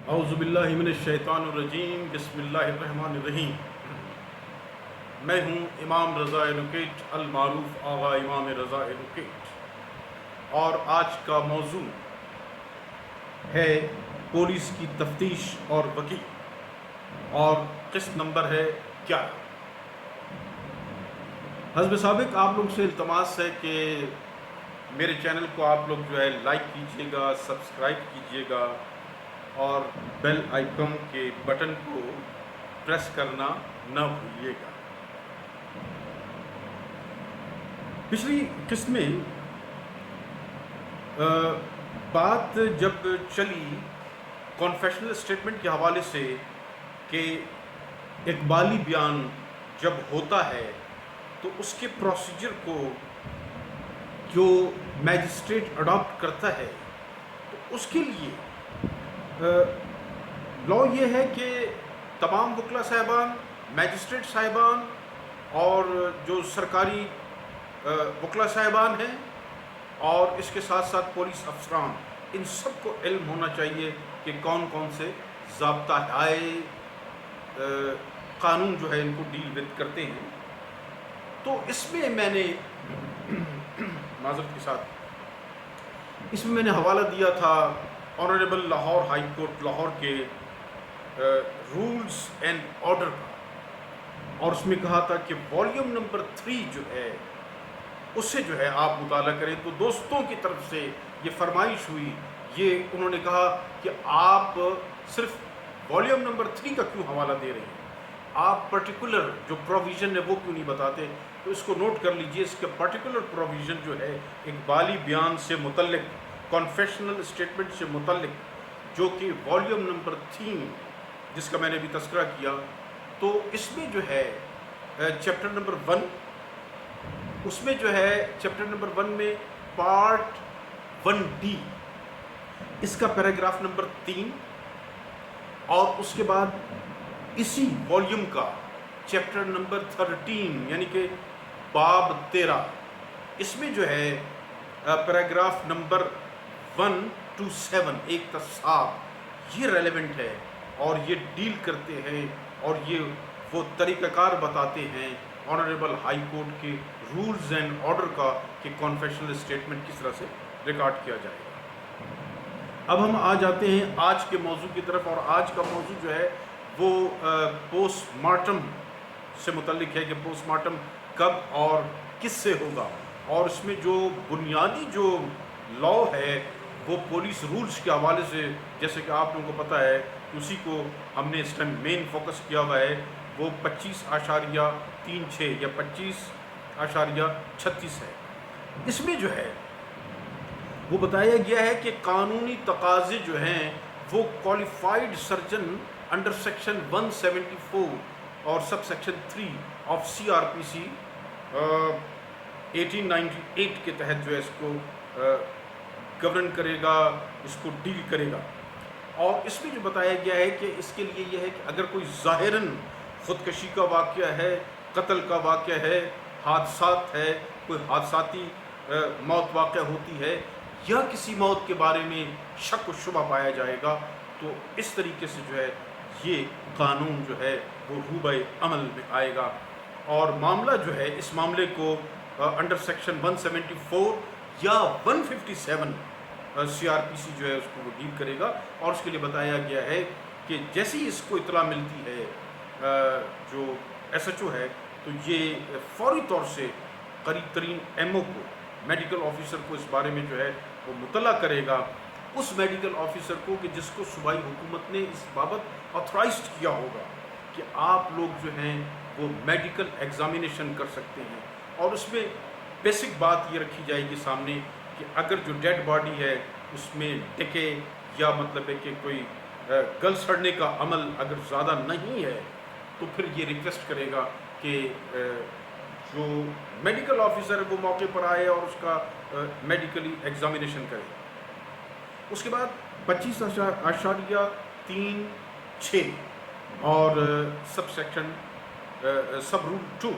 اعوذ باللہ من الشیطان الرجیم، بسم اللہ الرحمن الرحیم۔ میں ہوں امام رضا ایڈوکیٹ، المعروف آغا امام رضا ایڈوکیٹ، اور آج کا موضوع ہے پولیس کی تفتیش اور وکیل، اور قسط نمبر ہے 11۔ حسب سابق آپ لوگ سے التماس ہے کہ میرے چینل کو آپ لوگ جو ہے لائک کیجئے گا، سبسکرائب کیجئے گا، اور بیل آئیکن کے بٹن کو پریس کرنا نہ بھولیے گا۔ پچھلی قسط میں بات جب چلی کانفیشنل اسٹیٹمنٹ کے حوالے سے کہ اقبالی بیان جب ہوتا ہے تو اس کے پروسیجر کو جو میجسٹریٹ اڈاپٹ کرتا ہے تو اس کے لیے لا یہ ہے کہ تمام وکلا صاحبان، میجسٹریٹ صاحبان اور جو سرکاری وکلا صاحبان ہیں، اور اس کے ساتھ ساتھ پولیس افسران، ان سب کو علم ہونا چاہیے کہ کون کون سے ضابطہ قانون جو ہے ان کو ڈیل وتھ کرتے ہیں۔ تو اس میں نے معذرت کے ساتھ اس میں میں نے حوالہ دیا تھا honourable Lahore high court Lahore کے رولز اینڈ آرڈر کا، اور اس میں کہا تھا کہ والیوم نمبر 3 جو ہے اس سے جو ہے آپ مطالعہ کریں۔ تو دوستوں کی طرف سے یہ فرمائش ہوئی، یہ انہوں نے کہا کہ آپ صرف والیوم نمبر 3 کا کیوں حوالہ دے رہے ہیں، آپ پرٹیکولر جو پروویژن ہے وہ کیوں نہیں بتاتے؟ تو اس کو نوٹ کر لیجئے، اس کا پرٹیکولر پروویژن جو ہے اقبالی بیان سے متعلق، کانفیشنل اسٹیٹمنٹ سے متعلق، جو کہ والیوم نمبر 3 جس کا میں نے بھی تذکرہ کیا، تو اس میں جو ہے چیپٹر نمبر 1، اس میں جو ہے چیپٹر نمبر 1 میں پارٹ 1D، اس کا پیراگراف نمبر 3، اور اس کے بعد اسی والیوم کا چیپٹر نمبر 13 یعنی کہ باب 13، اس میں جو ہے پیراگراف نمبر 1 to 7 1 تا 7 یہ ریلیونٹ ہے، اور یہ ڈیل کرتے ہیں، اور یہ وہ طریقہ کار بتاتے ہیں آنریبل ہائی کورٹ کے رولز اینڈ آرڈر کا کہ کانفیشنل اسٹیٹمنٹ کس طرح سے ریکارڈ کیا جائے گا۔ اب ہم آ جاتے ہیں آج کے موضوع کی طرف، اور آج کا موضوع جو ہے وہ پوسٹ مارٹم سے متعلق ہے کہ پوسٹ مارٹم کب اور کس سے ہوگا، اور اس میں جو بنیادی جو لا ہے وہ پولیس رولز کے حوالے سے، جیسے کہ آپ لوگوں کو پتہ ہے، اسی کو ہم نے اس ٹائم مین فوکس کیا ہوا ہے، وہ 25.36 یا 25.36 ہے۔ اس میں جو ہے وہ بتایا گیا ہے کہ قانونی تقاضے جو ہیں وہ کوالیفائڈ سرجن انڈر سیکشن 174 اور سب سیکشن 3 آف CRPC 1898 کے تحت جو ہے اس کو گورن کرے گا، اس کو ڈیل کرے گا۔ اور اس میں جو بتایا گیا ہے کہ اس کے لیے یہ ہے کہ اگر کوئی ظاہراً خودکشی کا واقعہ ہے، قتل کا واقعہ ہے، حادثات ہے، کوئی حادثاتی موت واقع ہوتی ہے، یا کسی موت کے بارے میں شک و شبہ پایا جائے گا، تو اس طریقے سے جو ہے یہ قانون جو ہے وہ روبہ عمل میں آئے گا، اور معاملہ جو ہے اس معاملے کو انڈر سیکشن 174 یا 157 CRPC جو ہے اس کو وہ ڈیل کرے گا۔ اور اس کے لیے بتایا گیا ہے کہ جیسے ہی اس کو اطلاع ملتی ہے جو SHO ہے، تو یہ فوری طور سے قریب ترین MO کو، میڈیکل آفیسر کو اس بارے میں جو ہے وہ مطلع کرے گا، اس میڈیکل آفیسر کو کہ جس کو صوبائی حکومت نے اس بابت آتھرائزڈ کیا ہوگا کہ آپ لوگ جو ہیں وہ میڈیکل ایگزامینیشن کر سکتے ہیں۔ اور اس میں بیسک بات یہ رکھی جائے گی سامنے کہ اگر جو ڈیڈ باڈی ہے اس میں ڈکے یا مطلب ہے کہ کوئی گل سڑنے کا عمل اگر زیادہ نہیں ہے، تو پھر یہ ریکویسٹ کرے گا کہ جو میڈیکل آفیسر ہے وہ موقع پر آئے اور اس کا میڈیکلی ایگزامینیشن کرے۔ اس کے بعد 25.36 اور سب سیکشن سب رول 2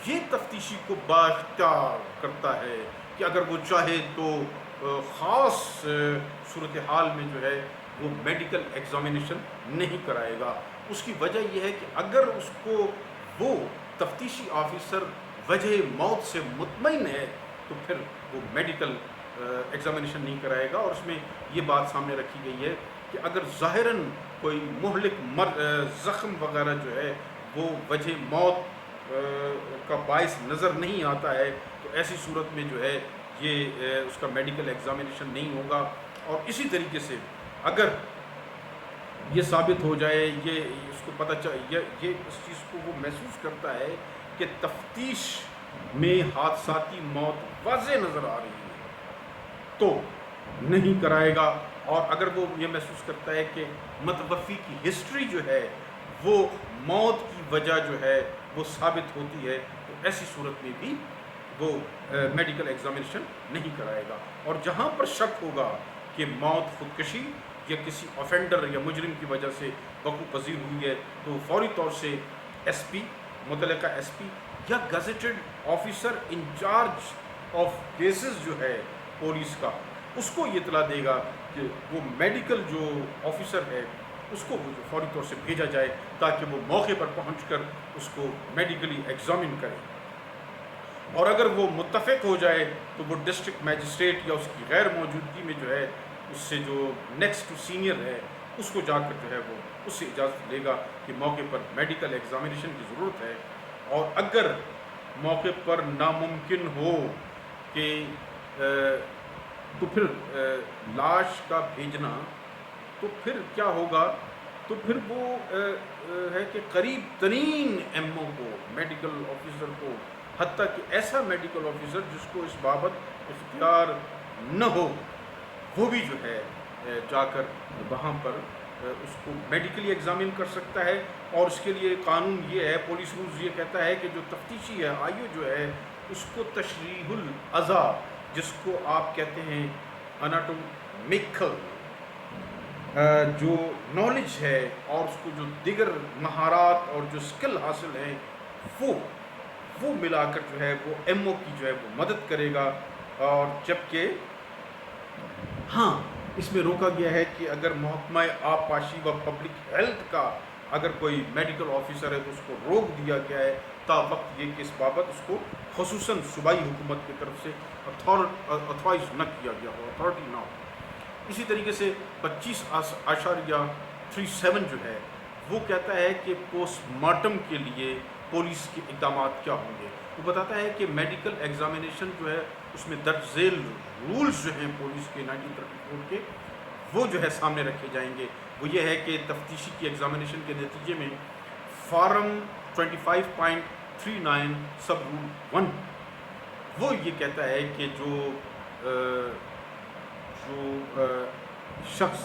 یہ تفتیشی کو بااختیار کرتا ہے کہ اگر وہ چاہے تو خاص صورتحال میں جو ہے وہ میڈیکل ایگزامینیشن نہیں کرائے گا۔ اس کی وجہ یہ ہے کہ اگر اس کو وہ تفتیشی آفیسر وجہ موت سے مطمئن ہے تو پھر وہ میڈیکل ایگزامینیشن نہیں کرائے گا۔ اور اس میں یہ بات سامنے رکھی گئی ہے کہ اگر ظاہراً کوئی مہلک زخم وغیرہ جو ہے وہ وجہ موت کا باعث نظر نہیں آتا ہے تو ایسی صورت میں جو ہے یہ اس کا میڈیکل ایگزامینیشن نہیں ہوگا۔ اور اسی طریقے سے اگر یہ ثابت ہو جائے، یہ اس کو پتہ چل یہ اس چیز کو وہ محسوس کرتا ہے کہ تفتیش میں حادثاتی موت واضح نظر آ رہی ہے تو نہیں کرائے گا۔ اور اگر وہ یہ محسوس کرتا ہے کہ متوفی کی ہسٹری جو ہے وہ موت کی وجہ جو ہے وہ ثابت ہوتی ہے تو ایسی صورت میں بھی وہ میڈیکل ایگزامینیشن نہیں کرائے گا۔ اور جہاں پر شک ہوگا کہ موت خودکشی یا کسی آفینڈر یا مجرم کی وجہ سے وقوع پذیر ہوئی ہے تو فوری طور سے ایس پی، متعلقہ ایس پی یا gazetted officer in charge of cases جو ہے پولیس کا، اس کو یہ اطلاع دے گا کہ وہ میڈیکل جو آفیسر ہے اس کو وہ فوری طور سے بھیجا جائے تاکہ وہ موقع پر پہنچ کر اس کو میڈیکلی ایگزامن کرے۔ اور اگر وہ متفق ہو جائے تو وہ ڈسٹرکٹ میجسٹریٹ یا اس کی غیر موجودگی میں جو ہے اس سے جو نیکسٹ سینئر ہے اس کو جا کر جو ہے وہ اس سے اجازت لے گا کہ موقع پر میڈیکل ایگزامینیشن کی ضرورت ہے۔ اور اگر موقع پر ناممکن ہو کہ تو پھر لاش کا بھیجنا، تو پھر کیا ہوگا؟ تو پھر وہ ہے کہ قریب ترین ایم او کو، میڈیکل آفیسر کو، حتیٰ کہ ایسا میڈیکل آفیسر جس کو اس بابت اختیار نہ ہو، وہ بھی جو ہے جا کر وہاں پر اس کو میڈیکلی ایگزامن کر سکتا ہے۔ اور اس کے لیے قانون یہ ہے، پولیس رولز یہ کہتا ہے کہ جو تفتیشی ہے آئیو جو ہے اس کو تشریح الاعضاء، جس کو آپ کہتے ہیں اناٹومیکل جو نالج ہے اور اس کو جو دیگر مہارات اور جو سکل حاصل ہیں وہ ملا کر جو ہے وہ ایم او کی جو ہے وہ مدد کرے گا۔ اور جبکہ ہاں اس میں روکا گیا ہے کہ اگر محکمہ آبپاشی و پبلک ہیلتھ کا اگر کوئی میڈیکل آفیسر ہے تو اس کو روک دیا گیا ہے تا وقت یہ کہ اس بابت اس کو خصوصاً صوبائی حکومت کی طرف سے اتھورائز نہ کیا گیا ہو، اتھارٹی نہ ہو۔ اسی طریقے سے 25.37 جو ہے وہ کہتا ہے کہ پوسٹ مارٹم کے لیے پولیس کے اقدامات کیا ہوں گے۔ وہ بتاتا ہے کہ میڈیکل ایگزامینیشن جو ہے اس میں درج ذیل رولز جو ہیں پولیس کے 1934 کے وہ جو ہے سامنے رکھے جائیں گے۔ وہ یہ ہے کہ تفتیشی کی ایگزامینیشن کے نتیجے میں فارم 25.39 سب رول 1 وہ یہ کہتا ہے کہ جو شخص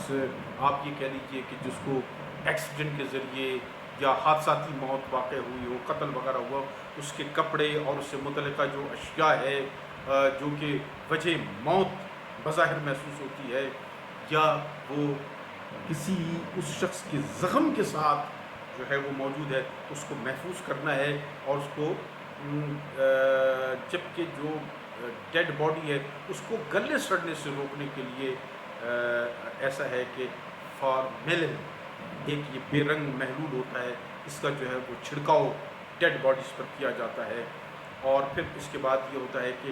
آپ یہ کہہ لیجئے کہ جس کو ایکسیڈنٹ کے ذریعے یا حادثاتی موت واقع ہوئی ہو، قتل وغیرہ ہوا، اس کے کپڑے اور اس سے متعلقہ جو اشیاء ہے جو کہ وجہ موت بظاہر محسوس ہوتی ہے یا وہ کسی اس شخص کے زخم کے ساتھ جو ہے وہ موجود ہے اس کو محفوظ کرنا ہے۔ اور اس کو جبکہ جو ڈیڈ باڈی ہے اس کو گلے سڑنے سے روکنے کے لیے ایسا ہے کہ فارمیلن ایک یہ بے رنگ محلول ہوتا ہے، اس کا جو ہے وہ چھڑکاؤ ڈیڈ باڈیز پر کیا جاتا ہے۔ اور پھر اس کے بعد یہ ہوتا ہے کہ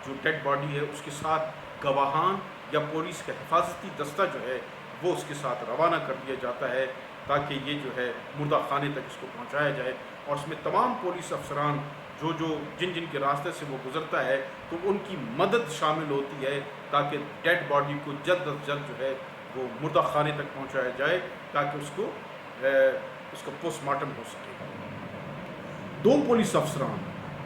جو ڈیڈ باڈی ہے اس کے ساتھ گواہان یا پولیس کا حفاظتی دستہ جو ہے وہ اس کے ساتھ روانہ کر دیا جاتا ہے تاکہ یہ جو ہے مردہ خانے تک اس کو پہنچایا جائے۔ اور اس میں تمام پولیس افسران جن کے راستے سے وہ گزرتا ہے تو ان کی مدد شامل ہوتی ہے تاکہ ڈیڈ باڈی کو جلد از جلد جو ہے وہ مردہ خانے تک پہنچایا جائے تاکہ اس کا پوسٹ مارٹم ہو سکے۔ 2 پولیس افسران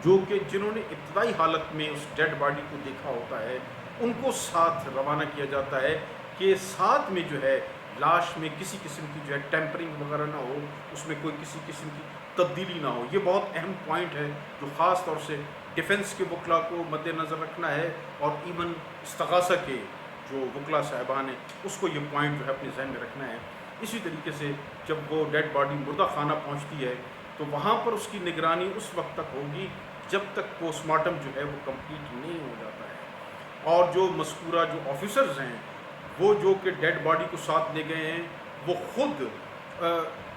جو کہ جنہوں نے ابتدائی حالت میں اس ڈیڈ باڈی کو دیکھا ہوتا ہے ان کو ساتھ روانہ کیا جاتا ہے کہ ساتھ میں جو ہے لاش میں کسی قسم کی جو ہے ٹیمپرنگ وغیرہ نہ ہو، اس میں کوئی کسی قسم کی تبدیلی نہ ہو۔ یہ بہت اہم پوائنٹ ہے جو خاص طور سے ڈیفنس کے وکلاء کو مد نظر رکھنا ہے اور ایون استغاثہ کے جو وکلاء صاحبان ہیں اس کو یہ پوائنٹ جو ہے اپنے ذہن میں رکھنا ہے۔ اسی طریقے سے جب وہ ڈیڈ باڈی مردہ خانہ پہنچتی ہے تو وہاں پر اس کی نگرانی اس وقت تک ہوگی جب تک پوسٹ مارٹم جو ہے وہ کمپلیٹ نہیں ہو جاتا ہے۔ اور جو مذکورہ جو آفیسرز ہیں وہ جو کہ ڈیڈ باڈی کو ساتھ لے گئے ہیں وہ خود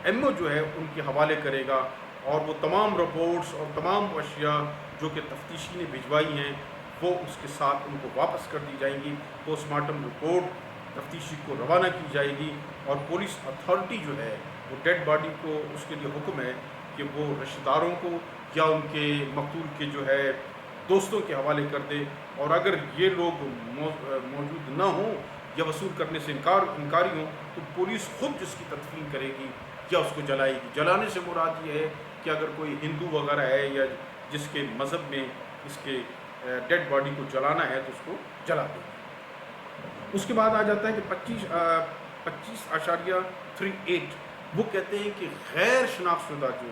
ایم او جو ہے ان کے حوالے کرے گا، اور وہ تمام رپورٹس اور تمام اشیاء جو کہ تفتیشی نے بھجوائی ہیں وہ اس کے ساتھ ان کو واپس کر دی جائیں گی۔ پوسٹ مارٹم رپورٹ تفتیشی کو روانہ کی جائے گی، اور پولیس اتھارٹی جو ہے وہ ڈیڈ باڈی کو اس کے لیے حکم ہے کہ وہ رشتہ داروں کو یا ان کے مقتول کے جو ہے دوستوں کے حوالے کر دے، اور اگر یہ لوگ موجود نہ ہوں یا وصول کرنے سے انکاری ہوں تو پولیس خود جس کی تدفین کرے گی یا اس کو جلائے گی۔ جلانے سے مراد یہ ہے کہ اگر کوئی ہندو وغیرہ ہے یا جس کے مذہب میں اس کے ڈیڈ باڈی کو جلانا ہے تو اس کو جلا دے گی۔ اس کے بعد آ جاتا ہے کہ 25.38 وہ کہتے ہیں کہ غیر شناخت شدہ جو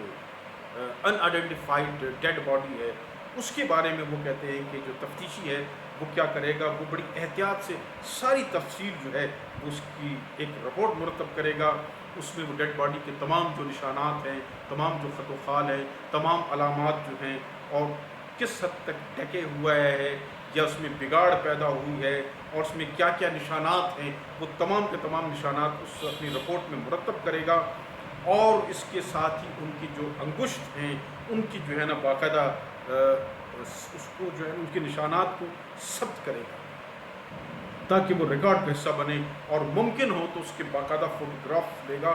ان آئیڈینٹیفائڈ ڈیڈ باڈی ہے اس کے بارے میں وہ کہتے ہیں کہ جو تفتیشی ہے وہ کیا کرے گا، وہ بڑی احتیاط سے ساری تفصیل جو ہے اس کی ایک رپورٹ مرتب کرے گا۔ اس میں وہ ڈیڈ باڈی کے تمام جو نشانات ہیں، تمام جو خط و خال ہیں، تمام علامات جو ہیں، اور کس حد تک ڈھکے ہوا ہے یا اس میں بگاڑ پیدا ہوئی ہے اور اس میں کیا کیا نشانات ہیں، وہ تمام کے تمام نشانات اس اپنی رپورٹ میں مرتب کرے گا، اور اس کے ساتھ ہی ان کی جو انگشت ہیں ان کی جو ہے نا باقاعدہ اس کو جو ہے ان کے نشانات کو ثبت کرے گا تاکہ وہ ریکارڈ کا حصہ بنے، اور ممکن ہو تو اس کے باقاعدہ فوٹوگراف لے گا،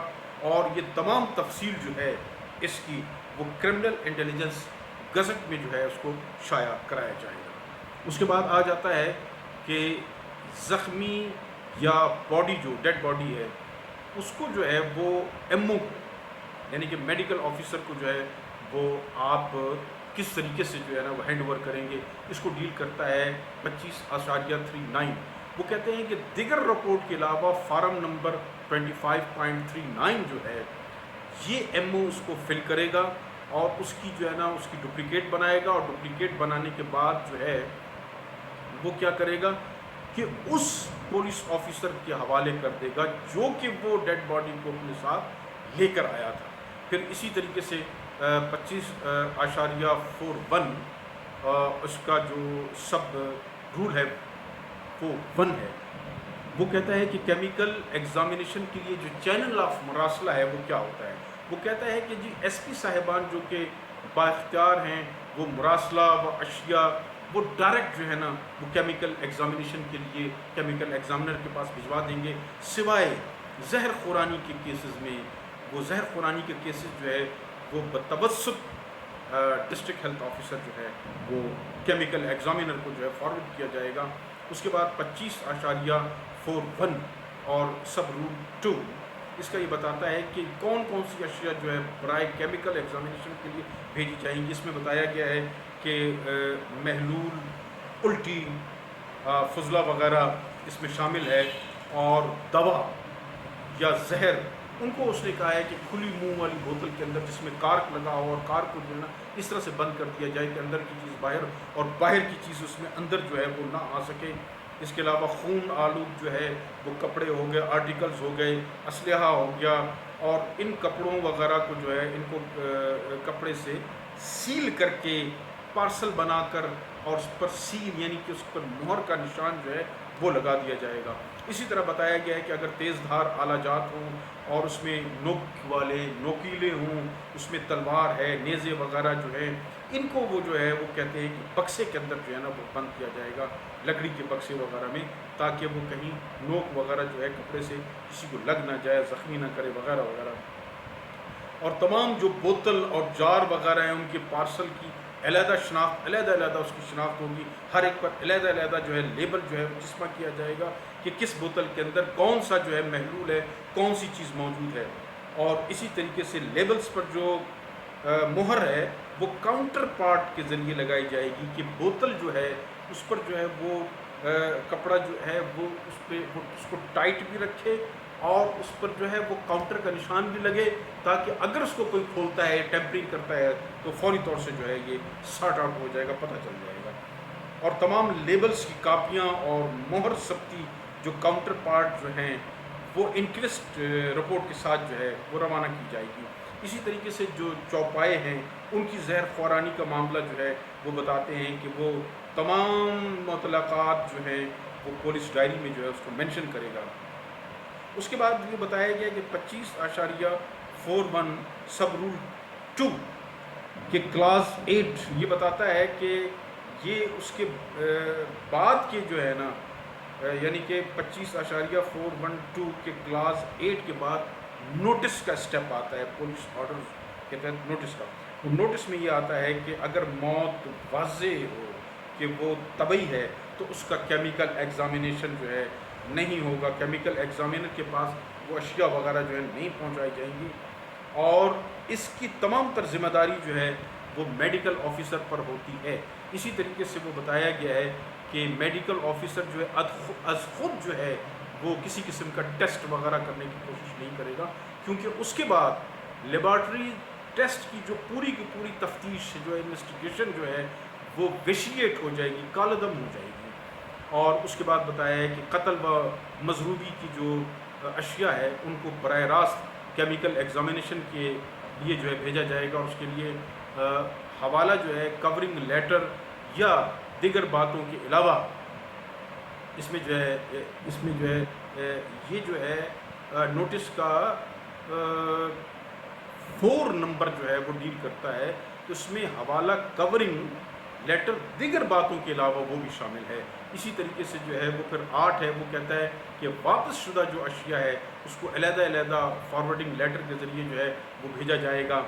اور یہ تمام تفصیل جو ہے اس کی وہ کرمنل انٹیلیجنس گزٹ میں جو ہے اس کو شائع کرایا جائے گا۔ اس کے بعد آ جاتا ہے کہ زخمی یا باڈی جو ڈیڈ باڈی ہے اس کو جو ہے وہ ایم او کو یعنی کہ میڈیکل آفیسر کو جو ہے وہ آپ کس طریقے سے جو ہے نا وہ ہینڈ اوور کریں گے، اس کو ڈیل کرتا ہے 25.39۔ وہ کہتے ہیں کہ دیگر رپورٹ کے علاوہ فارم نمبر 25.39 جو ہے یہ ایم او اس کو فل کرے گا، اور اس کی جو ہے نا اس کی ڈپلیکیٹ بنائے گا، اور ڈپلیکیٹ بنانے کے بعد جو ہے وہ کیا کرے گا کہ اس پولیس آفیسر کے حوالے کر دے گا جو کہ وہ ڈیڈ باڈی کو اپنے ساتھ لے کر آیا تھا۔ پھر اسی طریقے سے 25.41 اس کا جو سب رول ہے وہ 1 ہے، وہ کہتا ہے کہ کیمیکل ایگزامینیشن کے لیے جو چینل آف مراسلہ ہے وہ کیا ہوتا ہے۔ وہ کہتا ہے کہ جی ایس پی صاحبان جو کہ با اختیار ہیں وہ مراسلہ و اشیاء وہ ڈائریکٹ جو ہے نا وہ کیمیکل ایگزامینیشن کے لیے کیمیکل ایگزامنر کے پاس بھجوا دیں گے، سوائے زہر خورانی کے کیسز میں۔ وہ زہر خورانی کے کیسز جو ہے وہ بتوسط ڈسٹرکٹ ہیلتھ آفیسر جو ہے وہ کیمیکل ایگزامنر کو جو ہے فارورڈ کیا جائے گا۔ اس کے بعد 25.41 اور سب رول 2 اس کا یہ بتاتا ہے کہ کون کون سی اشیاء جو ہے برائے کیمیکل ایگزامینیشن کے لیے بھیجی جائیں گی۔ اس میں بتایا گیا ہے کہ محلول، الٹی، فضلہ وغیرہ اس میں شامل ہے، اور دوا یا زہر ان کو اس نے کہا ہے کہ کھلی منہ والی بوتل کے اندر جس میں کارک لگا ہو، اور کارک کو جو ہے نا اس طرح سے بند کر دیا جائے کہ اندر کی چیز باہر اور باہر کی چیز اس میں اندر جو ہے وہ نہ آ سکے۔ اس کے علاوہ خون آلود جو ہے وہ کپڑے ہو گئے، آرٹیکلز ہو گئے، اسلحہ ہو گیا، اور ان کپڑوں وغیرہ کو جو ہے ان کو کپڑے سے سیل کر کے پارسل بنا کر اور اس پر سیل یعنی کہ اس پر مہر کا نشان جو ہے وہ لگا دیا جائے گا۔ اسی طرح بتایا گیا ہے کہ اگر تیز دھار آلہ جات ہوں اور اس میں نوک والے نوکیلے ہوں، اس میں تلوار ہے، نیزے وغیرہ جو ہے ان کو وہ جو ہے وہ کہتے ہیں کہ بکسے کے اندر جو ہے نا وہ بند کیا جائے گا، لکڑی کے بکسے وغیرہ میں، تاکہ وہ کہیں نوک وغیرہ جو ہے کپڑے سے کسی کو لگ نہ جائے، زخمی نہ کرے وغیرہ وغیرہ۔ اور تمام جو بوتل اور جار وغیرہ ہیں ان کے پارسل کی علیحدہ شناخت، علیحدہ اس کی شناخت ہوگی، ہر ایک پر علیحدہ جو ہے لیبل جو ہے جسمہ کیا جائے گا کہ کس بوتل کے اندر کون سا جو ہے محلول ہے، کون سی چیز موجود ہے۔ اور اسی طریقے سے لیبلز پر جو مہر ہے وہ کاؤنٹر پارٹ کے ذریعے لگائی جائے گی کہ بوتل جو ہے اس پر جو ہے وہ کپڑا جو ہے وہ اس پہ اس کو ٹائٹ بھی رکھے، اور اس پر جو ہے وہ کاؤنٹر کا نشان بھی لگے، تاکہ اگر اس کو کوئی کھولتا ہے، ٹیمپرنگ کرتا ہے تو فوری طور سے جو ہے یہ سارٹ آؤٹ ہو جائے گا، پتہ چل جائے گا۔ اور تمام لیبلز کی کاپیاں اور مہر ثبتی جو کاؤنٹر پارٹ جو ہیں وہ انکویسٹ رپورٹ کے ساتھ جو ہے وہ روانہ کی جائے گی۔ اسی طریقے سے جو چوپائے ہیں ان کی زہر خورانی کا معاملہ جو ہے وہ بتاتے ہیں کہ وہ تمام مطلقات جو ہیں وہ پولیس ڈائری میں جو ہے اس کو مینشن کرے گا۔ اس کے بعد یہ بتایا گیا کہ 25.41 سب رول 2 کہ کلاس 8 یہ بتاتا ہے کہ یہ اس کے بعد کے جو ہے نا یعنی کہ 25.412 کے کلاس 8 کے بعد نوٹس کا اسٹیپ آتا ہے، پولیس آرڈر کے تحت نوٹس کا۔ نوٹس میں یہ آتا ہے کہ اگر موت واضح ہو کہ وہ طبعی ہے تو اس کا کیمیکل ایگزامینیشن جو ہے نہیں ہوگا، کیمیکل ایگزامینر کے پاس وہ اشیاء وغیرہ جو ہے نہیں پہنچائی جائیں گی، اور اس کی تمام تر ذمہ داری جو ہے وہ میڈیکل آفیسر پر ہوتی ہے۔ اسی طریقے سے وہ بتایا گیا ہے کہ میڈیکل آفیسر جو ہے از خود جو ہے وہ کسی قسم کا ٹیسٹ وغیرہ کرنے کی کوشش نہیں کرے گا، کیونکہ اس کے بعد لیبارٹری ٹیسٹ کی جو پوری کی پوری تفتیش جو ہے انویسٹیگیشن جو ہے وہ ویشیٹ ہو جائے گی، کالعدم ہو جائے گی۔ اور اس کے بعد بتایا ہے کہ قتل و مضروبی کی جو اشیاء ہے ان کو براہ راست کیمیکل ایگزامینیشن کے لیے جو ہے بھیجا جائے گا، اور اس کے لیے حوالہ جو ہے کورنگ لیٹر یا دیگر باتوں کے علاوہ اس میں جو ہے یہ جو ہے نوٹس کا 4 نمبر جو ہے وہ ڈیل کرتا ہے، تو اس میں حوالہ کورنگ لیٹر دیگر باتوں کے علاوہ وہ بھی شامل ہے۔ اسی طریقے سے جو ہے وہ پھر 8 ہے، وہ کہتا ہے کہ واپس شدہ جو اشیاء ہے اس کو علیحدہ فارورڈنگ لیٹر کے ذریعے جو ہے وہ بھیجا جائے گا۔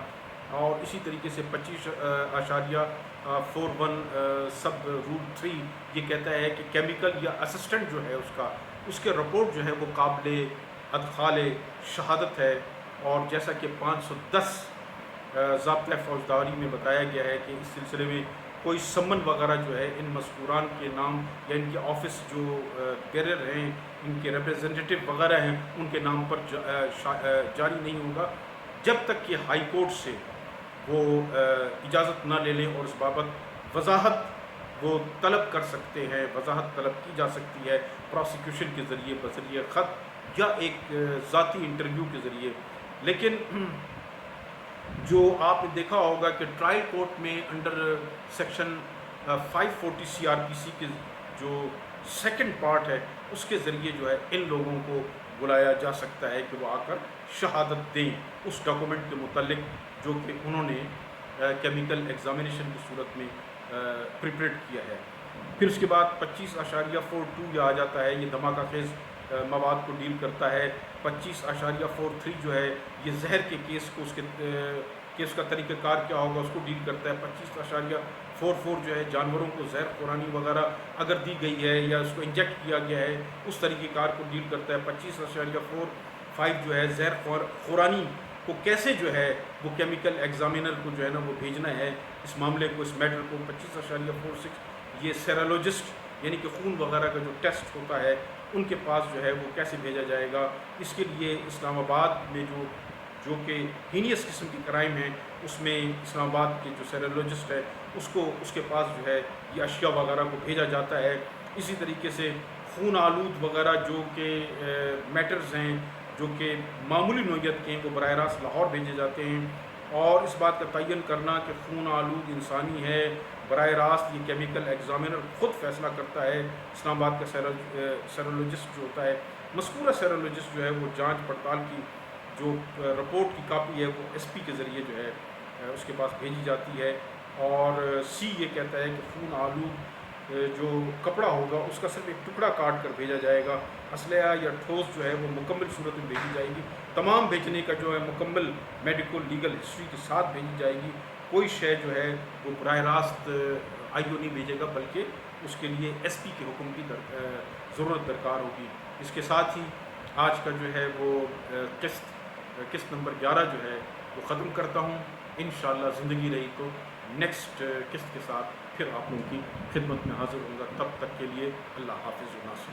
اور اسی طریقے سے 25.41 سب رول 3 یہ کہتا ہے کہ کیمیکل یا اسسٹنٹ جو ہے اس کے رپورٹ جو ہے وہ قابل ادخال شہادت ہے، اور جیسا کہ 510 ضابطۂ فوجداری میں بتایا گیا ہے کہ اس سلسلے میں کوئی سمن وغیرہ جو ہے ان مذکوران کے نام یا ان کے آفس جو بیرر ہیں، ان کے ریپریزنٹیٹیو وغیرہ ہیں، ان کے نام پر جاری نہیں ہوگا جب تک کہ ہائی کورٹ سے وہ اجازت نہ لے لیں، اور اس بابت وضاحت وہ طلب کر سکتے ہیں، وضاحت طلب کی جا سکتی ہے پروسیکیوشن کے ذریعے، بذریعہ خط یا ایک ذاتی انٹرویو کے ذریعے۔ لیکن جو آپ نے دیکھا ہوگا کہ ٹرائل کورٹ میں انڈر سیکشن 540 CRPC کے جو سیکنڈ پارٹ ہے اس کے ذریعے جو ہے ان لوگوں کو بلایا جا سکتا ہے کہ وہ آ کر شہادت دیں اس ڈاکومنٹ کے متعلق جو کہ انہوں نے کیمیکل ایگزامینیشن کی صورت میں پریپریٹ کیا ہے۔ پھر اس کے بعد 25.42 یہ آ جاتا ہے، یہ دھماکہ خیز مواد کو ڈیل کرتا ہے۔ 25.43 جو ہے یہ زہر کے کیس کو اس کے کیس کا طریقہ کار کیا ہوگا اس کو ڈیل کرتا ہے۔ 25.44 جو ہے جانوروں کو زہر خورانی وغیرہ اگر دی گئی ہے یا اس کو انجیکٹ کیا گیا ہے اس طریقہ کار کو ڈیل کرتا ہے۔ 25.45 جو ہے زہر خورانی کو کیسے جو ہے وہ کیمیکل ایگزامینر کو جو ہے نا وہ بھیجنا ہے اس معاملے کو، اس میٹر کو۔ 25.46 یہ سیرولوجسٹ یعنی کہ خون وغیرہ کا جو ٹیسٹ ہوتا ہے ان کے پاس جو ہے وہ کیسے بھیجا جائے گا۔ اس کے لیے اسلام آباد میں جو کہ ہینیس قسم کی کرائم ہیں اس میں اسلام آباد کے جو سیرولوجسٹ ہے اس کے پاس جو ہے یہ اشیاء وغیرہ کو بھیجا جاتا ہے۔ اسی طریقے سے خون آلود وغیرہ جو کہ میٹرز ہیں جو کہ معمولی نوعیت کے ہیں وہ براہ راست لاہور بھیجے جاتے ہیں، اور اس بات کا تعین کرنا کہ خون آلود انسانی ہے براہ راست یہ کیمیکل ایگزامینر خود فیصلہ کرتا ہے۔ اسلام آباد کا سیرولوجسٹ جو ہوتا ہے، مذکورہ سیرولوجسٹ جو ہے وہ جانچ پڑتال کی جو رپورٹ کی کاپی ہے وہ SP کے ذریعے جو ہے اس کے پاس بھیجی جاتی ہے۔ اور C یہ کہتا ہے کہ خون آلود جو کپڑا ہوگا اس کا صرف ایک ٹکڑا کاٹ کر بھیجا جائے گا، اسلحہ یا ٹھوس جو ہے وہ مکمل صورت میں بھیجی جائے گی، تمام بھیجنے کا جو ہے مکمل میڈیکل لیگل ہسٹری کے ساتھ بھیجی جائے گی۔ کوئی شے جو ہے وہ براہ راست IO نہیں بھیجے گا بلکہ اس کے لیے SP کے حکم کی ضرورت درکار ہوگی۔ اس کے ساتھ ہی آج کا جو ہے وہ قسط نمبر 11 جو ہے وہ ختم کرتا ہوں۔ انشاءاللہ زندگی رہی تو نیکسٹ قسط کے ساتھ پھر آپ لوگوں کی خدمت میں حاضر ہوں گا۔ تب تک کے لیے اللہ حافظ و ناصر۔